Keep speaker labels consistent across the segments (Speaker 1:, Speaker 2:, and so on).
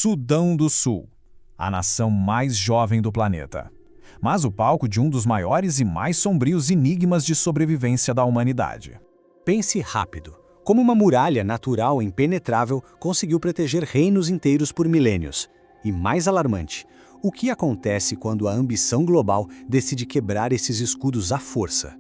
Speaker 1: Sudão do Sul, a nação mais jovem do planeta. Mas o palco de um dos maiores e mais sombrios enigmas de sobrevivência da humanidade.
Speaker 2: Pense rápido. Como uma muralha natural impenetrável conseguiu proteger reinos inteiros por milênios. E mais alarmante, o que acontece quando a ambição global decide quebrar esses escudos à força?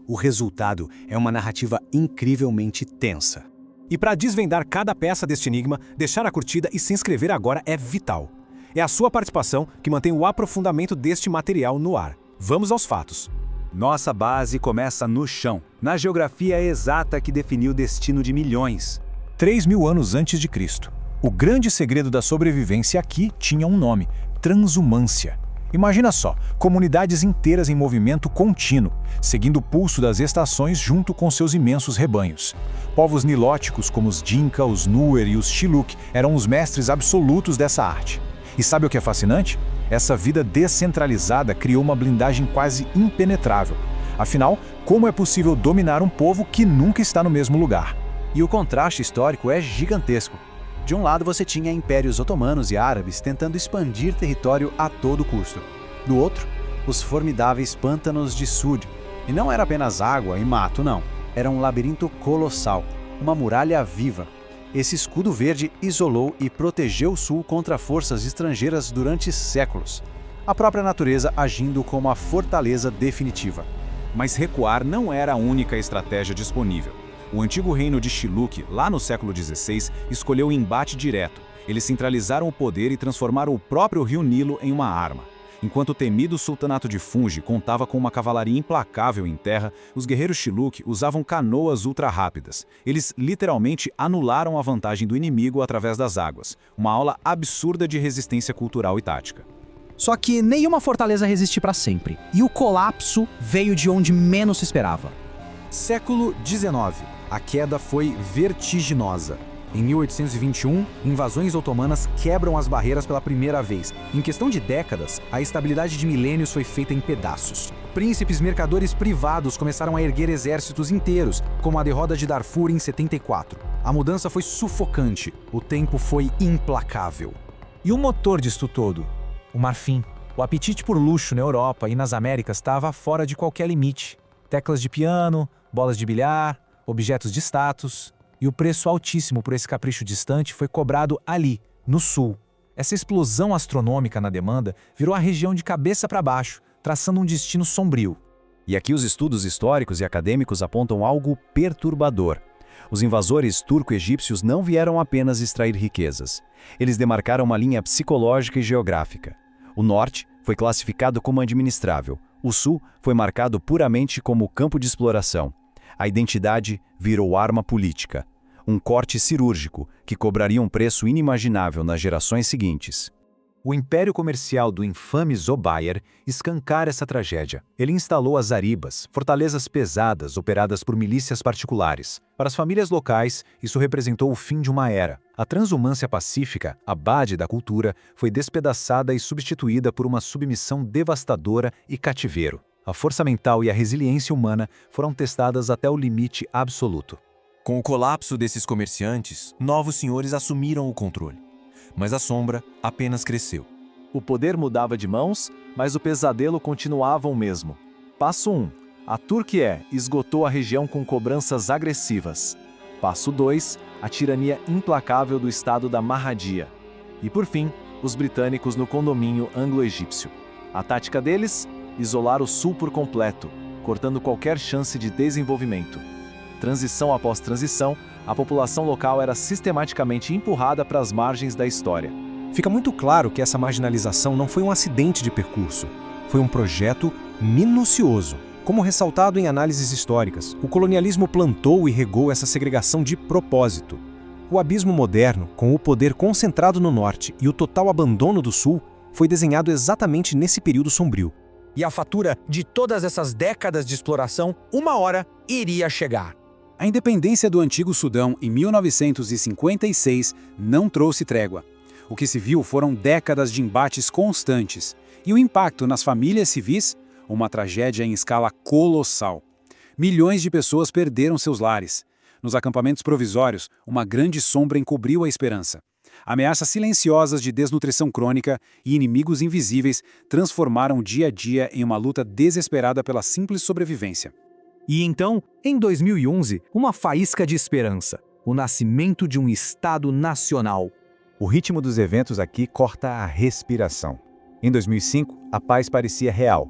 Speaker 2: O resultado é uma narrativa incrivelmente tensa. E para desvendar cada peça deste enigma, deixar a curtida e se inscrever agora é vital. É a sua participação que mantém o aprofundamento deste material no ar. Vamos aos fatos.
Speaker 3: Nossa base começa no chão, na geografia exata que definiu o destino de milhões.
Speaker 1: 3.000 anos antes de Cristo. O grande segredo da sobrevivência aqui tinha um nome: transumância. Imagina só, comunidades inteiras em movimento contínuo, seguindo o pulso das estações junto com seus imensos rebanhos. Povos nilóticos como os Dinka, os Nuer e os Shilluk eram os mestres absolutos dessa arte. E sabe o que é fascinante? Essa vida descentralizada criou uma blindagem quase impenetrável. Afinal, como é possível dominar um povo que nunca está no mesmo lugar?
Speaker 2: E o contraste histórico é gigantesco. De um lado você tinha impérios otomanos e árabes tentando expandir território a todo custo. Do outro, os formidáveis pântanos de Sud. E não era apenas água e mato, não. Era um labirinto colossal, uma muralha viva. Esse escudo verde isolou e protegeu o sul contra forças estrangeiras durante séculos. A própria natureza agindo como a fortaleza definitiva.
Speaker 3: Mas recuar não era a única estratégia disponível. O antigo reino de Shilluk, lá no século XVI, escolheu o embate direto. Eles centralizaram o poder e transformaram o próprio rio Nilo em uma arma. Enquanto o temido sultanato de Fungi contava com uma cavalaria implacável em terra, os guerreiros Shilluk usavam canoas ultra-rápidas. Eles literalmente anularam a vantagem do inimigo através das águas. Uma aula absurda de resistência cultural e tática.
Speaker 4: Só que nenhuma fortaleza resiste para sempre. E o colapso veio de onde menos se esperava.
Speaker 2: Século XIX. A queda foi vertiginosa. Em 1821, invasões otomanas quebram as barreiras pela primeira vez. Em questão de décadas, a estabilidade de milênios foi feita em pedaços. Príncipes mercadores privados começaram a erguer exércitos inteiros, como a derrota de Darfur em 74. A mudança foi sufocante, o tempo foi implacável.
Speaker 5: E o motor disto todo? O marfim. O apetite por luxo na Europa e nas Américas estava fora de qualquer limite. Teclas de piano, bolas de bilhar, objetos de status. E o preço altíssimo por esse capricho distante foi cobrado ali, no sul. Essa explosão astronômica na demanda virou a região de cabeça para baixo, traçando um destino sombrio.
Speaker 2: E aqui os estudos históricos e acadêmicos apontam algo perturbador. Os invasores turco-egípcios não vieram apenas extrair riquezas. Eles demarcaram uma linha psicológica e geográfica. O norte foi classificado como administrável. O sul foi marcado puramente como campo de exploração. A identidade virou arma política. Um corte cirúrgico que cobraria um preço inimaginável nas gerações seguintes.
Speaker 3: O império comercial do infame Zobair escancara essa tragédia. Ele instalou as zaribas, fortalezas pesadas operadas por milícias particulares. Para as famílias locais, isso representou o fim de uma era. A transumância pacífica, a base da cultura, foi despedaçada e substituída por uma submissão devastadora e cativeiro. A força mental e a resiliência humana foram testadas até o limite absoluto.
Speaker 6: Com o colapso desses comerciantes, novos senhores assumiram o controle. Mas a sombra apenas cresceu.
Speaker 7: O poder mudava de mãos, mas o pesadelo continuava o mesmo. Passo 1. A Turquia esgotou a região com cobranças agressivas. Passo 2. A tirania implacável do estado da Mahdia. E por fim, os britânicos no condomínio anglo-egípcio. A tática deles? Isolar o sul por completo, cortando qualquer chance de desenvolvimento. Transição após transição, a população local era sistematicamente empurrada para as margens da história.
Speaker 2: Fica muito claro que essa marginalização não foi um acidente de percurso. Foi um projeto minucioso. Como ressaltado em análises históricas, o colonialismo plantou e regou essa segregação de propósito. O abismo moderno, com o poder concentrado no norte e o total abandono do sul, foi desenhado exatamente nesse período sombrio.
Speaker 4: E a fatura de todas essas décadas de exploração, uma hora iria chegar.
Speaker 8: A independência do antigo Sudão em 1956 não trouxe trégua. O que se viu foram décadas de embates constantes e o impacto nas famílias civis, uma tragédia em escala colossal. Milhões de pessoas perderam seus lares. Nos acampamentos provisórios, uma grande sombra encobriu a esperança. Ameaças silenciosas de desnutrição crônica e inimigos invisíveis transformaram o dia a dia em uma luta desesperada pela simples sobrevivência.
Speaker 4: E então, em 2011, uma faísca de esperança. O nascimento de um Estado nacional.
Speaker 3: O ritmo dos eventos aqui corta a respiração. Em 2005, a paz parecia real.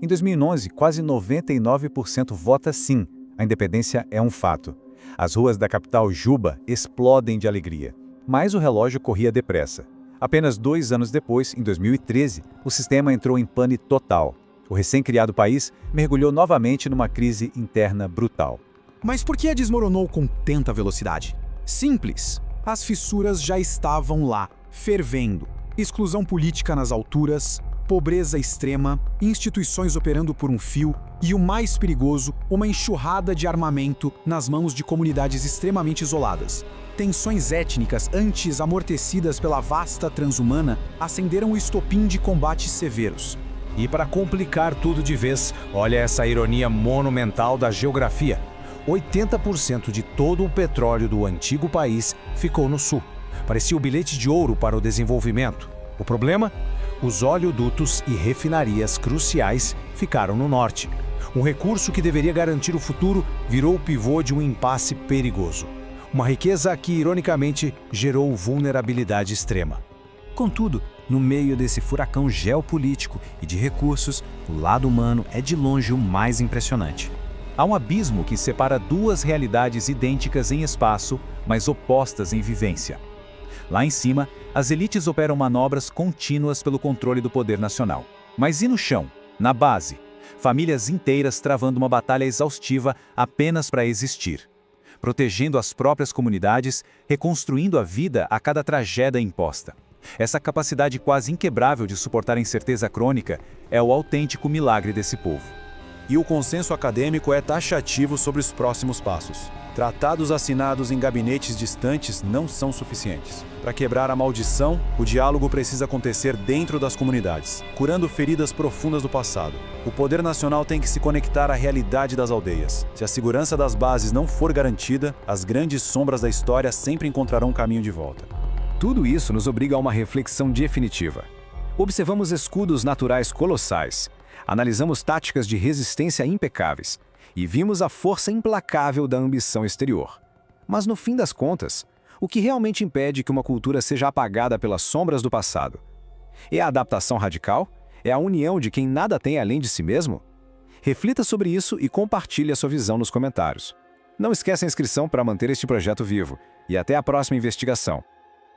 Speaker 3: Em 2011, quase 99% vota sim. A independência é um fato. As ruas da capital Juba explodem de alegria. Mas o relógio corria depressa. Apenas 2 anos depois, em 2013, o sistema entrou em pane total. O recém-criado país mergulhou novamente numa crise interna brutal.
Speaker 4: Mas por que desmoronou com tanta velocidade? Simples. As fissuras já estavam lá, fervendo. Exclusão política nas alturas, pobreza extrema, instituições operando por um fio e, o mais perigoso, uma enxurrada de armamento nas mãos de comunidades extremamente isoladas. Tensões étnicas antes amortecidas pela vasta transhumana acenderam o estopim de combates severos.
Speaker 1: E para complicar tudo de vez, olha essa ironia monumental da geografia. 80% de todo o petróleo do antigo país ficou no sul. Parecia o bilhete de ouro para o desenvolvimento. O problema? Os oleodutos e refinarias cruciais ficaram no norte. Um recurso que deveria garantir o futuro virou o pivô de um impasse perigoso. Uma riqueza que, ironicamente, gerou vulnerabilidade extrema.
Speaker 9: Contudo, no meio desse furacão geopolítico e de recursos, o lado humano é de longe o mais impressionante.
Speaker 3: Há um abismo que separa duas realidades idênticas em espaço, mas opostas em vivência. Lá em cima, as elites operam manobras contínuas pelo controle do poder nacional. Mas e no chão, na base? Famílias inteiras travando uma batalha exaustiva apenas para existir. Protegendo as próprias comunidades, reconstruindo a vida a cada tragédia imposta. Essa capacidade quase inquebrável de suportar a incerteza crônica é o autêntico milagre desse povo.
Speaker 10: E o consenso acadêmico é taxativo sobre os próximos passos. Tratados assinados em gabinetes distantes não são suficientes. Para quebrar a maldição, o diálogo precisa acontecer dentro das comunidades, curando feridas profundas do passado. O poder nacional tem que se conectar à realidade das aldeias. Se a segurança das bases não for garantida, as grandes sombras da história sempre encontrarão um caminho de volta.
Speaker 11: Tudo isso nos obriga a uma reflexão definitiva. Observamos escudos naturais colossais, analisamos táticas de resistência impecáveis e vimos a força implacável da ambição exterior. Mas no fim das contas, o que realmente impede que uma cultura seja apagada pelas sombras do passado? É a adaptação radical? É a união de quem nada tem além de si mesmo? Reflita sobre isso e compartilhe a sua visão nos comentários. Não esqueça a inscrição para manter este projeto vivo. E até a próxima investigação.